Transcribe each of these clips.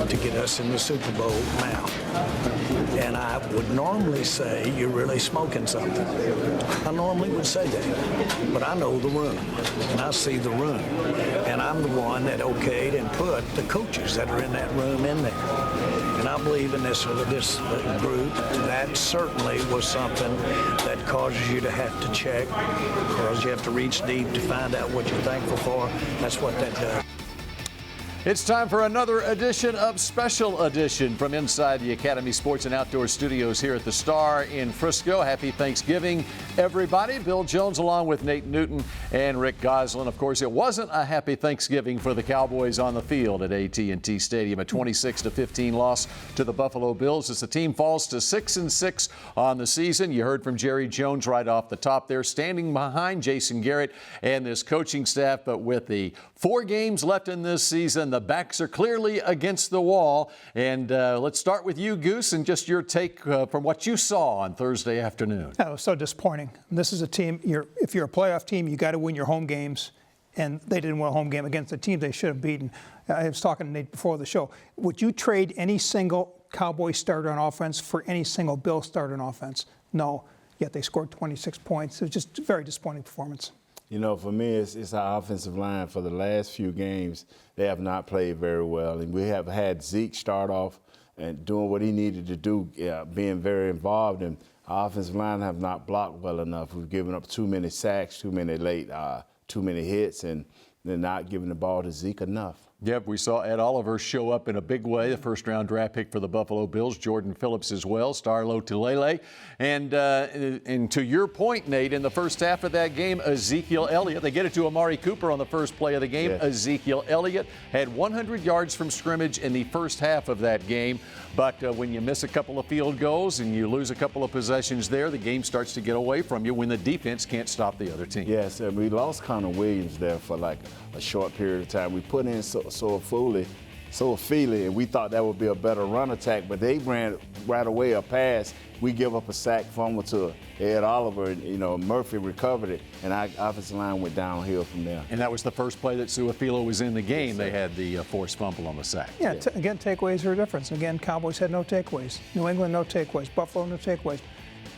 to get us in the Super Bowl now. And I would normally say you're really smoking something. I normally would say that. But I know the room, and I see the room. And I'm the one that okayed and put the coaches that are in that room in there. And I believe in this group. That certainly was something that causes you to have to check, because you have to reach deep to find out what you're thankful for. That's what that does. It's time for another edition of Special Edition from inside the Academy Sports and Outdoor Studios here at the Star in Frisco. Happy Thanksgiving, everybody. Bill Jones along with Nate Newton and Rick Gosselin. Of course, it wasn't a happy Thanksgiving for the Cowboys on the field at AT&T Stadium. A 26-15 loss to the Buffalo Bills as the team falls to 6-6 on the season. You heard from Jerry Jones right off the top there, standing behind Jason Garrett and this coaching staff. But with the 4 games left in this season, the backs are clearly against the wall. And let's start with you, Goose, and just your take from what you saw on Thursday afternoon. That was so disappointing. This is a team, if you're a playoff team, you got to win your home games. And they didn't win a home game against the team they should have beaten. I was talking to Nate before the show. Would you trade any single Cowboy starter on offense for any single Bill starter on offense? No. Yet they scored 26 points. It was just a very disappointing performance. You know, for me, it's our offensive line. For the last few games, they have not played very well. And we have had Zeke start off and doing what he needed to do, being very involved. And our offensive line have not blocked well enough. We've given up too many sacks, too many late, too many hits, and they're not giving the ball to Zeke enough. Yep, we saw Ed Oliver show up in a big way, the first-round draft pick for the Buffalo Bills, Jordan Phillips as well, Starlo Tulele. And to your point, Nate, in the first half of that game, Ezekiel Elliott, they get it to Amari Cooper on the first play of the game. Yeah. Ezekiel Elliott had 100 yards from scrimmage in the first half of that game. But when you miss a couple of field goals and you lose a couple of possessions there, the game starts to get away from you when the defense can't stop the other team. Yes, and we lost Connor Williams there for like a short period of time. We put in Soafili, and we thought that would be a better run attack, but they ran right away a pass. We give up a sack fumble to Ed Oliver, and, Murphy recovered it, and our offensive line went downhill from there. And that was the first play that Suafilo was in the game. Yes, they had the forced fumble on the sack. Yeah, again, takeaways are a difference. Again, Cowboys had no takeaways. New England, no takeaways. Buffalo, no takeaways.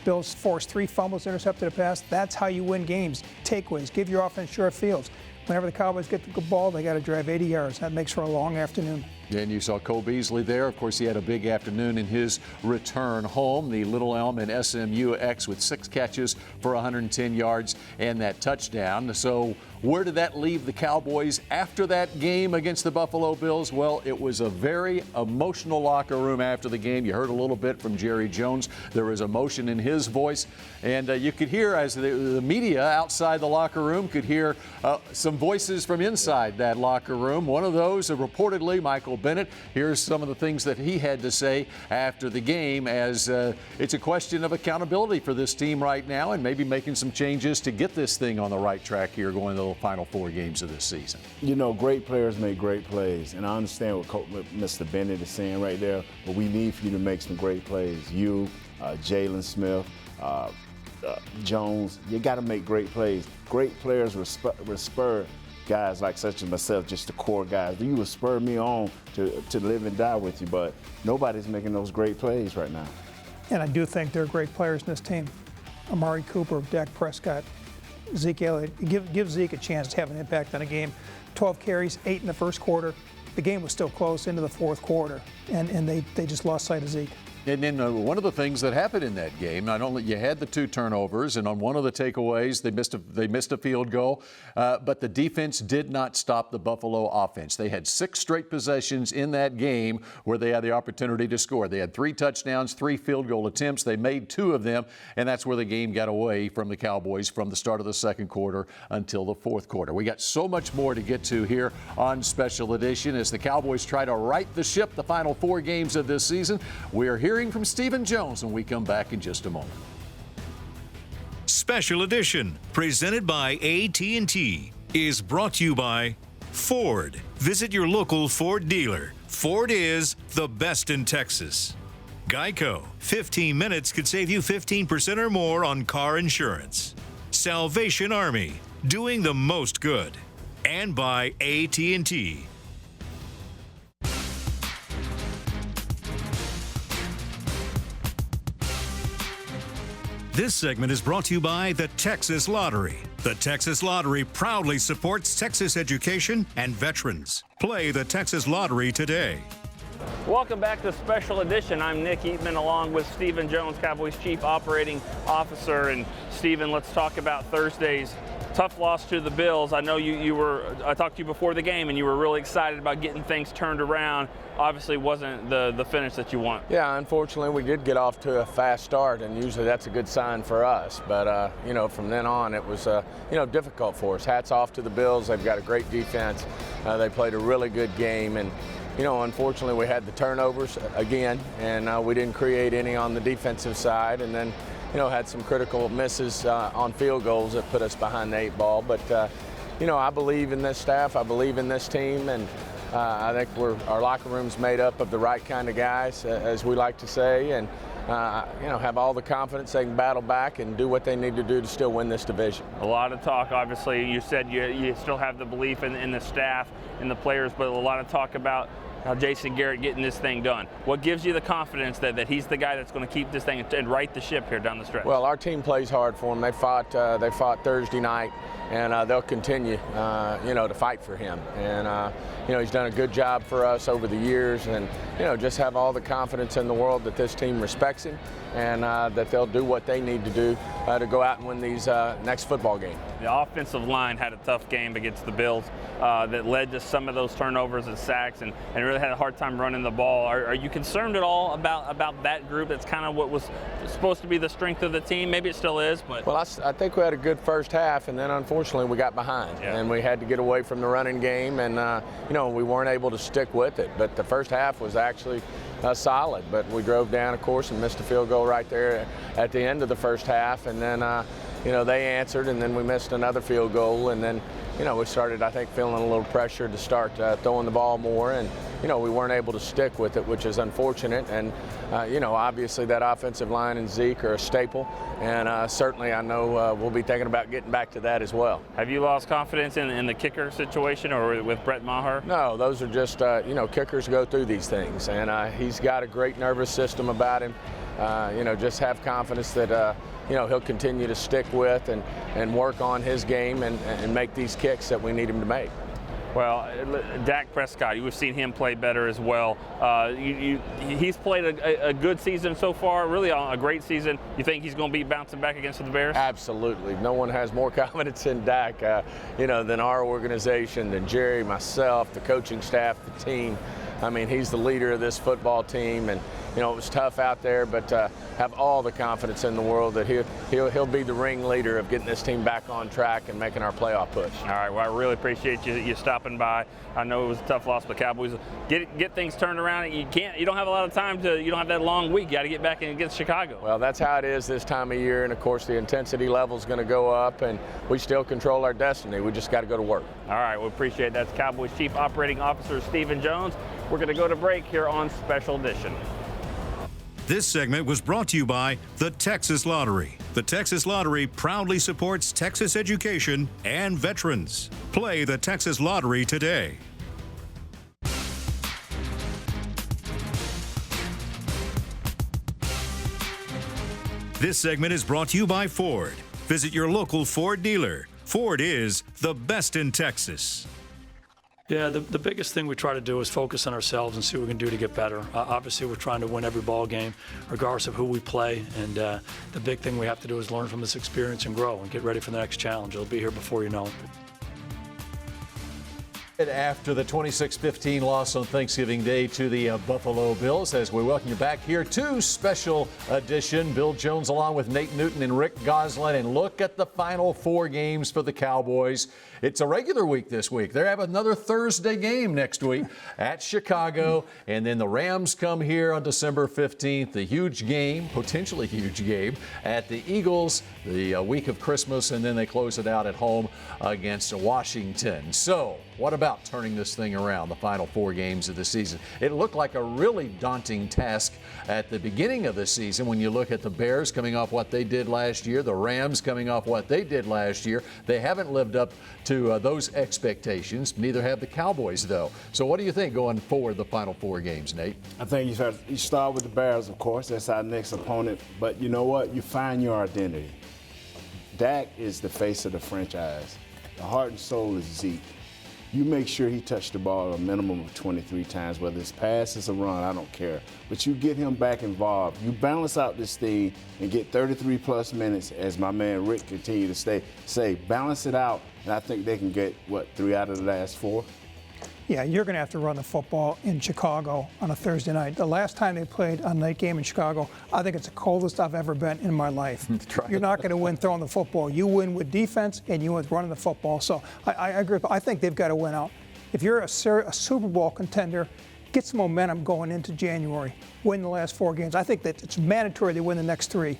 Bills forced 3 fumbles, intercepted a pass. That's how you win games. Takeaways. Give your offense short fields. Whenever the Cowboys get the ball, they got to drive 80 yards. That makes for a long afternoon. And you saw Cole Beasley there. Of course, he had a big afternoon in his return home. The Little Elm and SMU X with 6 catches for 110 yards and that touchdown. So where did that leave the Cowboys after that game against the Buffalo Bills? Well, it was a very emotional locker room after the game. You heard a little bit from Jerry Jones. There was emotion in his voice. And you could hear, as the media outside the locker room could hear some voices from inside that locker room. One of those, reportedly, Michael Bennett. Here's some of the things that he had to say after the game, as it's a question of accountability for this team right now and maybe making some changes to get this thing on the right track here going to the final 4 games of this season. Great players make great plays, and I understand what Mr. Bennett is saying right there, but we need for you to make some great plays. You, Jalen Smith, Jones, you got to make great plays. Great players will spur guys like such as myself, just the core guys. You will spur me on to live and die with you, but nobody's making those great plays right now. And I do think they're great players in this team. Amari Cooper, Dak Prescott, Zeke Elliott. Give Zeke a chance to have an impact on a game. 12 carries, 8 in the first quarter. The game was still close into the fourth quarter, and they just lost sight of Zeke. And then one of the things that happened in that game, not only you had the 2 turnovers, and on one of the takeaways, they missed a field goal, but the defense did not stop the Buffalo offense. They had 6 straight possessions in that game where they had the opportunity to score. They had 3 touchdowns, 3 field goal attempts. They made 2 of them, and that's where the game got away from the Cowboys from the start of the second quarter until the fourth quarter. We got so much more to get to here on Special Edition as the Cowboys try to right the ship the final 4 games of this season. We are hearing from Stephen Jones when we come back in just a moment. Special Edition, presented by AT&T, is brought to you by Ford. Visit your local Ford dealer. Ford is the best in Texas. Geico, 15 minutes could save you 15% or more on car insurance. Salvation Army, doing the most good. And by AT&T. This segment is brought to you by the Texas Lottery. The Texas Lottery proudly supports Texas education and veterans. Play the Texas Lottery today. Welcome back to Special Edition. I'm Nick Eatman along with Stephen Jones, Cowboys Chief Operating Officer. And Stephen, let's talk about Thursday's tough loss to the Bills. I know I talked to you before the game and you were really excited about getting things turned around. Obviously wasn't the finish that you want. Yeah, unfortunately we did get off to a fast start, and usually that's a good sign for us. But, from then on it was, difficult for us. Hats off to the Bills. They've got a great defense. They played a really good game. And unfortunately, we had the turnovers again, and we didn't create any on the defensive side, and then, had some critical misses on field goals that put us behind the 8 ball. But, I believe in this staff. I believe in this team, and I think our locker room's made up of the right kind of guys, as we like to say, and, have all the confidence they can battle back and do what they need to do to still win this division. A lot of talk, obviously. You said you still have the belief in the staff and the players, but a lot of talk about how Jason Garrett getting this thing done. What gives you the confidence that he's the guy that's going to keep this thing and right the ship here down the stretch? Well, our team plays hard for him. They fought Thursday night, and they'll continue, to fight for him. And, he's done a good job for us over the years, and, just have all the confidence in the world that this team respects him, and that they'll do what they need to do to go out and win these next football games. The offensive line had a tough game against the Bills that led to some of those turnovers and sacks, and really had a hard time running the ball. Are you concerned at all about that group? That's kind of what was supposed to be the strength of the team. Maybe it still is, but well, I think we had a good first half, and then unfortunately we got behind, and we had to get away from the running game, and we weren't able to stick with it. But the first half was actually solid, but we drove down, of course, and missed a field goal right there at the end of the first half, and then they answered, and then we missed another field goal, and then we started, I think, feeling a little pressure to start throwing the ball more, and we weren't able to stick with it, which is unfortunate. And obviously that offensive line and Zeke are a staple, and certainly I know we'll be thinking about getting back to that as well. Have you lost confidence in the kicker situation or with Brett Maher? No, those are just kickers go through these things, and he's got a great nervous system about him. Just have confidence that he'll continue to stick with and work on his game and make these kicks that we need him to make. Well, Dak Prescott, you've seen him play better as well. He's played a good season so far, really a great season. You think he's going to be bouncing back against the Bears? Absolutely. No one has more confidence in Dak, than our organization, than Jerry, myself, the coaching staff, the team. I mean, he's the leader of this football team, and it was tough out there, but have all the confidence in the world that he'll be the ringleader of getting this team back on track and making our playoff push. All right. Well, I really appreciate you stopping by. I know it was a tough loss, but Cowboys get things turned around. You don't have a lot of time you don't have that long week. You got to get back in against Chicago. Well, that's how it is this time of year, and of course the intensity level is going to go up, and we still control our destiny. We just got to go to work. All right. We appreciate it. That's Cowboys Chief Operating Officer Stephen Jones. We're going to go to break here on Special Edition. This segment was brought to you by the Texas Lottery. The Texas Lottery proudly supports Texas education and veterans. Play the Texas Lottery today. This segment is brought to you by Ford. Visit your local Ford dealer. Ford is the best in Texas. Yeah, the biggest thing we try to do is focus on ourselves and see what we can do to get better. Obviously, we're trying to win every ball game, regardless of who we play. And the big thing we have to do is learn from this experience and grow and get ready for the next challenge. It'll be here before you know it. After the 26-15 loss on Thanksgiving Day to the Buffalo Bills, as we welcome you back here to Special Edition. Bill Jones along with Nate Newton and Rick Gosselin, and look at the final 4 games for the Cowboys. It's a regular week this week. They have another Thursday game next week at Chicago, and then the Rams come here on December 15th, the huge game, potentially huge game, at the Eagles the week of Christmas, and then they close it out at home against Washington. So, what about about turning this thing around the final 4 games of the season? It looked like a really daunting task at the beginning of the season when you look at the Bears coming off what they did last year, the Rams coming off what they did last year. They haven't lived up to those expectations. Neither have the Cowboys, though. So what do you think going forward the final 4 games, Nate? I think you start with the Bears, of course. That's our next opponent. But you know what? You find your identity. Dak is the face of the franchise. The heart and soul is Zeke. You make sure he touched the ball a minimum of 23 times, whether it's pass, it's a run, I don't care. But you get him back involved. You balance out this thing and get 33-plus minutes, as my man Rick continued to say, balance it out, and I think they can get, 3 out of the last 4? Yeah, you're going to have to run the football in Chicago on a Thursday night. The last time they played a night game in Chicago, I think it's the coldest I've ever been in my life. You're not going to win throwing the football. You win with defense and you win with running the football. So I agree. I think they've got to win out. If you're a Super Bowl contender, get some momentum going into January. Win the last 4 games. I think that it's mandatory they win the next 3.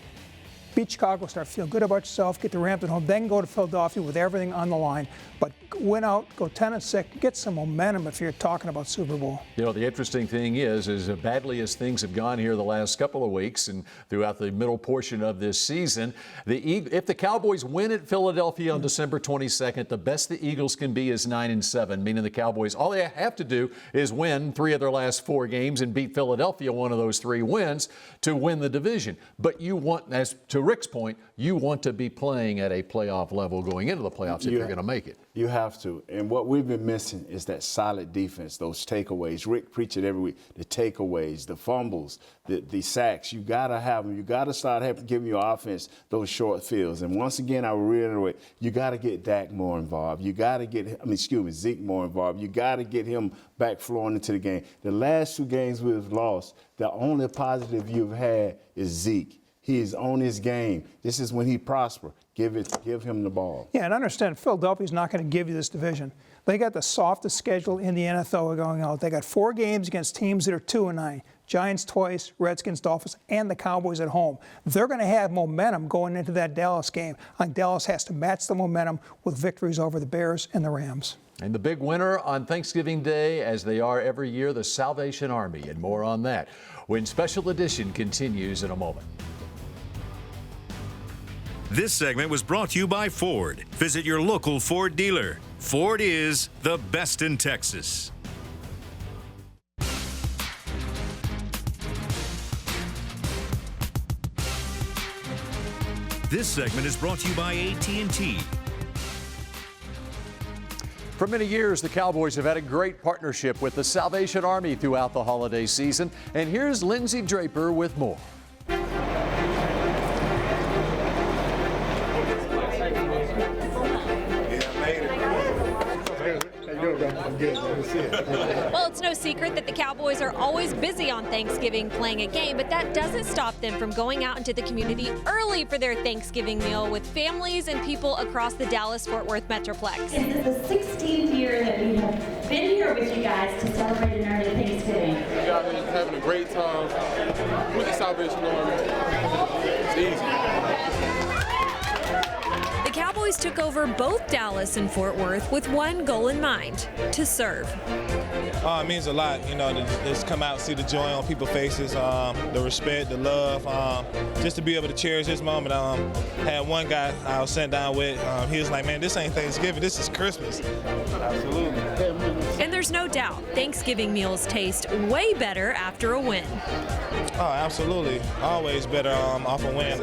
Beat Chicago, start feeling good about yourself, get the Rams at home, then go to Philadelphia with everything on the line. But win out, go 10-6, get some momentum if you're talking about Super Bowl. You know, the interesting thing is as badly as things have gone here the last couple of weeks and throughout the middle portion of this season, if the Cowboys win at Philadelphia on December 22nd, the best the Eagles can be is 9-7, meaning the Cowboys, all they have to do is win 3 of their last 4 games and beat Philadelphia, one of those 3 wins, to win the division. But you want, as to Rick's point, you want to be playing at a playoff level going into the playoffs if you're going to make it. You have to. And what we've been missing is that solid defense, those takeaways. Rick preaches it every week. The takeaways, the fumbles, the sacks. You got to have them. You got to start giving your offense those short fields. And once again, I will reiterate, you got to get Dak more involved. You got to get, Zeke more involved. You got to get him back flowing into the game. The last 2 games we've lost, the only positive you've had is Zeke. He is on his game. This is when he prosper. Give him the ball. Yeah, and understand, Philadelphia's not going to give you this division. They got the softest schedule in the NFL going out. They got 4 games against teams that are 2-9. Giants twice, Redskins, Dolphins, and the Cowboys at home. They're going to have momentum going into that Dallas game. And Dallas has to match the momentum with victories over the Bears and the Rams. And the big winner on Thanksgiving Day, as they are every year, the Salvation Army. And more on that when Special Edition continues in a moment. This segment was brought to you by Ford. Visit your local Ford dealer. Ford is the best in Texas. This segment is brought to you by AT&T. For many years, the Cowboys have had a great partnership with the Salvation Army throughout the holiday season. And here's Lindsay Draper with more. Well, it's no secret that the Cowboys are always busy on Thanksgiving playing a game, but that doesn't stop them from going out into the community early for their Thanksgiving meal with families and people across the Dallas-Fort Worth Metroplex. This is the 16th year that we have been here with you guys to celebrate an early Thanksgiving. You guys are having a great time with the Salvation Army. It's easy. The Cowboys took over both Dallas and Fort Worth with one goal in mind: to serve. It means a lot, to just come out and see the joy on people's faces, the respect, the love, just to be able to cherish this moment. Had one guy I was sitting down with, he was like, man, this ain't Thanksgiving, this is Christmas. Absolutely. And there's no doubt, Thanksgiving meals taste way better after a win. Oh, absolutely. Always better off a win.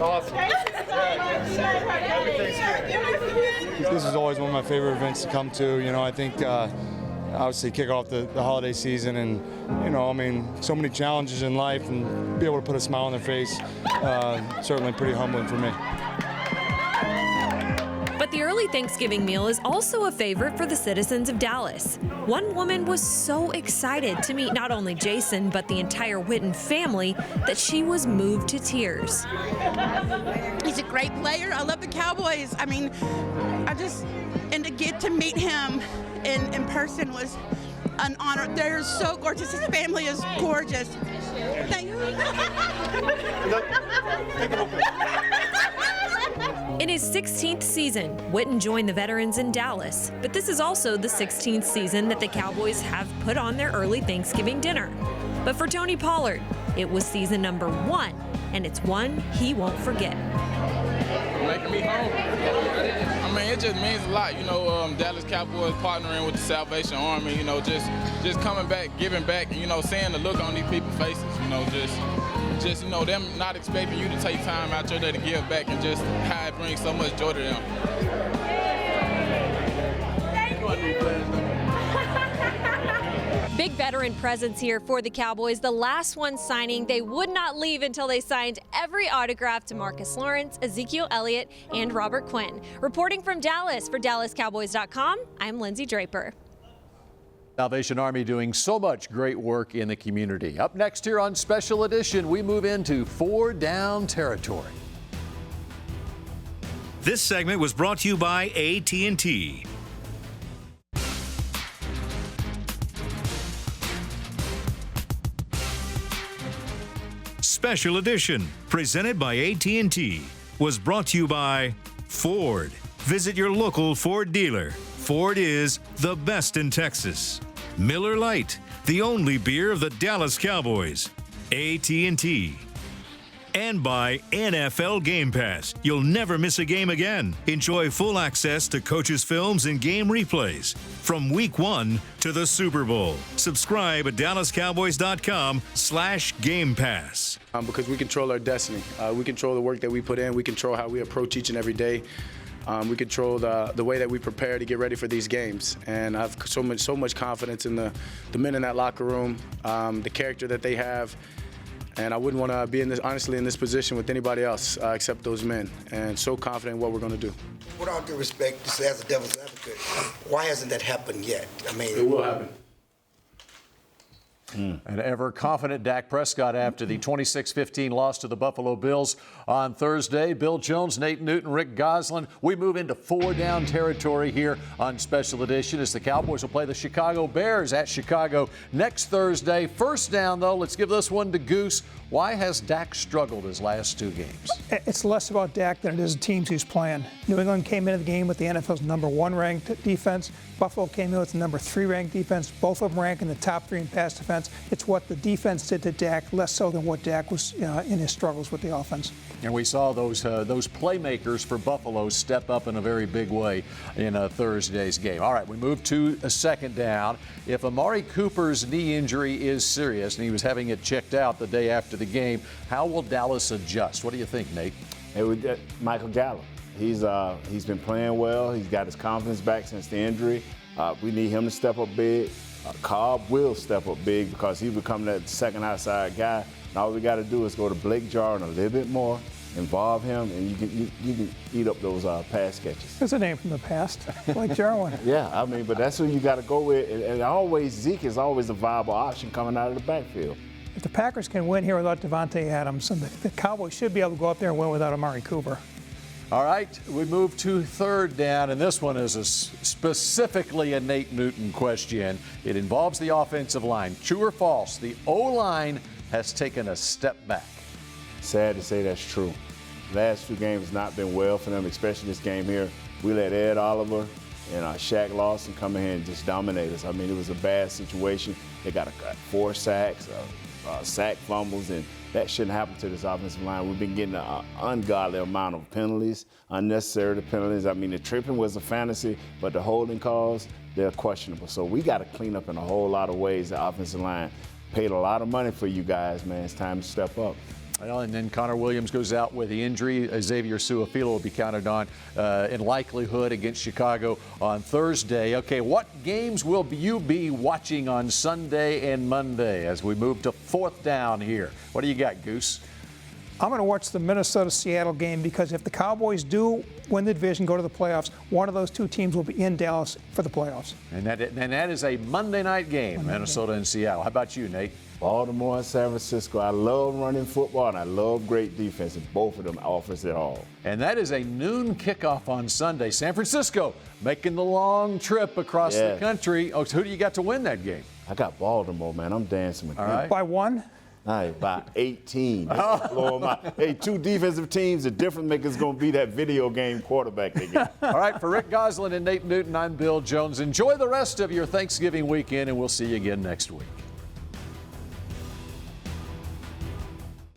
Awesome. This is always one of my favorite events to come to. I think obviously kick off the holiday season and, so many challenges in life and be able to put a smile on their face, certainly pretty humbling for me. But the early Thanksgiving meal is also a favorite for the citizens of Dallas. One woman was so excited to meet not only Jason, but the entire Witten family that she was moved to tears. He's a great player. I love the Cowboys. And to get to meet him in person was an honor. They're so gorgeous. His family is gorgeous. Thank you. In his 16th season, Witten joined the veterans in Dallas, but this is also the 16th season that the Cowboys have put on their early Thanksgiving dinner. But for Tony Pollard, it was season number 1, and it's one he won't forget. Making me home. I mean, it just means a lot, you know, Dallas Cowboys partnering with the Salvation Army, you know, just coming back, giving back, you know, seeing the look on these people's faces, you know, just you know, them not expecting you to take time out your day to give back, and just how it brings so much joy to them. Big veteran presence here for the Cowboys. The last one signing, they would not leave until they signed every autograph to Marcus Lawrence, Ezekiel Elliott, and Robert Quinn. Reporting from Dallas for DallasCowboys.com, I'm Lindsay Draper. Salvation Army doing so much great work in the community. Up next here on Special Edition, we move into 4 down territory. This segment was brought to you by AT&T. Special Edition, presented by AT&T, was brought to you by Ford. Visit your local Ford dealer. Ford is the best in Texas. Miller Lite, the only beer of the Dallas Cowboys. AT&T. And by NFL Game Pass. You'll never miss a game again. Enjoy full access to coaches' films and game replays from Week 1 to the Super Bowl. Subscribe at DallasCowboys.com/Game Pass. Because we control our destiny. We control the work that we put in. We control how we approach each and every day. We control the way that we prepare to get ready for these games. And I have so much confidence in the men in that locker room, the character that they have. And I wouldn't want to be in this position with anybody else except those men. And so confident in what we're going to do. With all due respect, just as a devil's advocate, why hasn't that happened yet? I mean, it will happen. An ever-confident Dak Prescott after the 26-15 loss to the Buffalo Bills on Thursday. Bill Jones, Nate Newton, Rick Gosselin. We move into 4 down territory here on Special Edition as the Cowboys will play the Chicago Bears at Chicago next Thursday. First down, though, let's give this one to Goose. Why has Dak struggled his last 2 games? It's less about Dak than it is the teams he's playing. New England came into the game with the NFL's number 1 ranked defense. Buffalo came in with the number 3 ranked defense. Both of them rank in the top 3 in pass defense. It's what the defense did to Dak, less so than what Dak was in his struggles with the offense. And we saw those playmakers for Buffalo step up in a very big way in Thursday's game. All right, we move to a second down. If Amari Cooper's knee injury is serious and he was having it checked out the day after the game, how will Dallas adjust? What do you think, Nate? Michael Gallup. He's been playing well. He's got his confidence back since the injury. We need him to step up big. Cobb will step up big because he's become that second outside guy. And all we got to do is go to Blake Jarwin a little bit more, involve him, and you can eat up those pass catches. There's a name from the past, Blake Jarwin. Yeah, I mean, but that's who you got to go with. And always, Zeke is always a viable option coming out of the backfield. If the Packers can win here without Devontae Adams, the Cowboys should be able to go up there and win without Amari Cooper. All right, we move to third down, and this one is specifically a Nate Newton question. It involves the offensive line. True or false, the O-line has taken a step back? Sad to say that's true. Last 2 games has not been well for them, especially this game here. We let Ed Oliver and Shaq Lawson come in here and just dominate us. I mean, it was a bad situation. They got 4 sacks, sack fumbles, and that shouldn't happen to this offensive line. We've been getting an ungodly amount of penalties, unnecessary penalties. I mean, the tripping was a fantasy, but the holding calls, they're questionable. So we got to clean up in a whole lot of ways. The offensive line paid a lot of money for you guys, man. It's time to step up. Well, and then Connor Williams goes out with the injury. Xavier Su'a-Filo will be counted on in likelihood against Chicago on Thursday. Okay, what games will you be watching on Sunday and Monday as we move to 4th down here? What do you got, Goose? I'm going to watch the Minnesota-Seattle game because if the Cowboys do win the division, go to the playoffs, one of those 2 teams will be in Dallas for the playoffs. And that is a Monday night game, Minnesota and Seattle. How about you, Nate? Baltimore and San Francisco. I love running football, and I love great defense, and both of them offers it all. And that is a noon kickoff on Sunday. San Francisco making the long trip across the country. Oh, so who do you got to win that game? I got Baltimore, man. I'm dancing with them. All right. By 1? All right, by 18. Blow 'em out. Hey, two defensive teams, the difference maker is going to be that video game quarterback they get. All right, for Rick Gosselin and Nate Newton, I'm Bill Jones. Enjoy the rest of your Thanksgiving weekend, and we'll see you again next week.